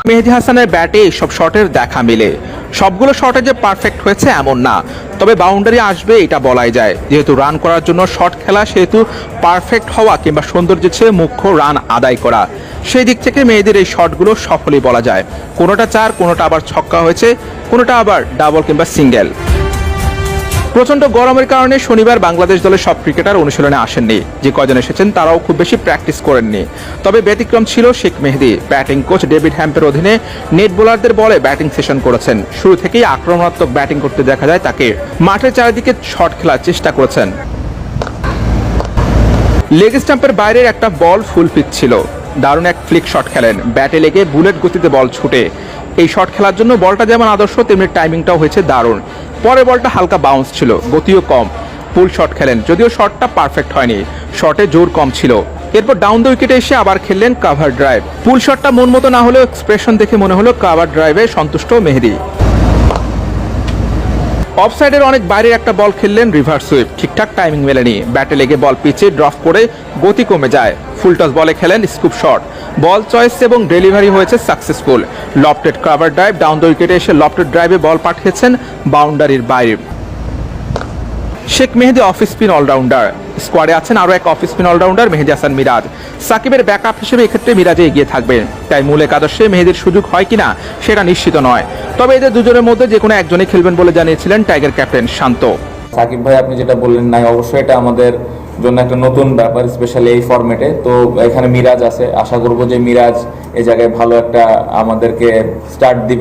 মেহেদী হাসানের ব্যাটে এইসব শটের দেখা মিলে। সবগুলো শটে যে পারফেক্ট হয়েছে এমন না, তবে বাউন্ডারি আসবে এটা বলাই যায়। যেহেতু রান করার জন্য শট খেলা, সেহেতু পারফেক্ট হওয়া কিংবা সৌন্দর্যের চেয়ে মুখ্য রান আদায় করা। সেই দিক থেকে মেহেদীর এই শটগুলো সফলই বলা যায়। কোনোটা চার, কোনোটা আবার ছক্কা হয়েছে, কোনোটা আবার ডাবল কিংবা সিঙ্গেল। প্রচণ্ড গরমের কারণে শনিবার বাংলাদেশ দলের সব ক্রিকেটার অনুশীলনে আসেননি। যে কয়জন এসেছেন তারাও খুব বেশি প্র্যাকটিস করেননি। তবে ব্যতিক্রম ছিল শেখ মেহেদী। ব্যাটিং কোচ ডেভিড হ্যাম্পের অধীনে নেট বোলারদের বলে ব্যাটিং সেশন করেছেন। শুরু থেকেই আক্রমণাত্মক ব্যাটিং করতে দেখা যায় তাকে। মাঠের চারিদিকে শট খেলার চেষ্টা করেছেন। লেগ স্টাম্পের বাইরের একটা বল ফুল পিচ ছিল। দারুণ এক ফ্লিক শট খেলেন। ব্যাটে লেগে বুলেট গতিতে বল ছুটে। এই শট খেলার জন্য বলটা যেমন আদর্শ, তেমনি টাইমিংটাও হয়েছে দারুণ। পরের বলটা হালকা বাউন্স ছিল, গতিও কম। পুল শট খেলেন, যদিও শটটা পারফেক্ট হয়নি, শটে জোর কম ছিল। এরপর ডাউন দ্য উইকেটে এসে আবার খেললেন কাভার ড্রাইভ। পুল শটটা মন মতো না হলেও এক্সপ্রেশন দেখে মনে হলো কাভার ড্রাইভে সন্তুষ্ট মেহেদী। অফসাইডের অনেক বাইরের একটা বল খেললেন রিভার্স সুইপ। ঠিকঠাক টাইমিং মেলেনি। ব্যাটে লেগে বল পিচে ড্রপ করে গতি কমে যায়। ফুল টস বলে খেলেন স্কুপ শট। বল চয়েস এবং ডেলিভারি হয়েছে successful. Lofted cover drive. Down the উইকেটে এসে লফটেড ড্রাইভে বল পাঠিয়েছেন বাউন্ডারির বাইরে। শেখ মেহেদী অফ স্পিন অলরাউন্ডার। স্কোয়াডে আছেন আরও এক অফ স্পিন অলরাউন্ডার মেহেদী হাসান মিরাজ। সাকিবের ব্যাকআপ হিসেবে এক্ষেত্রে মিরাজে এগিয়ে থাকবেন। তাই মূল একাদশে মেহেদীর সুযোগ হয় কিনা সেটা নিশ্চিত নয়। তবে এদের দুজনের মধ্যে যে কোনো একজনই খেলবেন বলে জানিয়েছিলেন টাইগার ক্যাপ্টেন শান্ত। সাকিব ভাই, আপনি যেটা বললেন নাই, অবশ্যই এটা আমাদের জন্য একটা নতুন ব্যাপার, স্পেশালি এই ফরম্যাটে। তো এখানে মিরাজ আছে, আশা করব যে মিরাজ এই জায়গায় ভালো একটা আমাদেরকে স্টার্ট দিবে।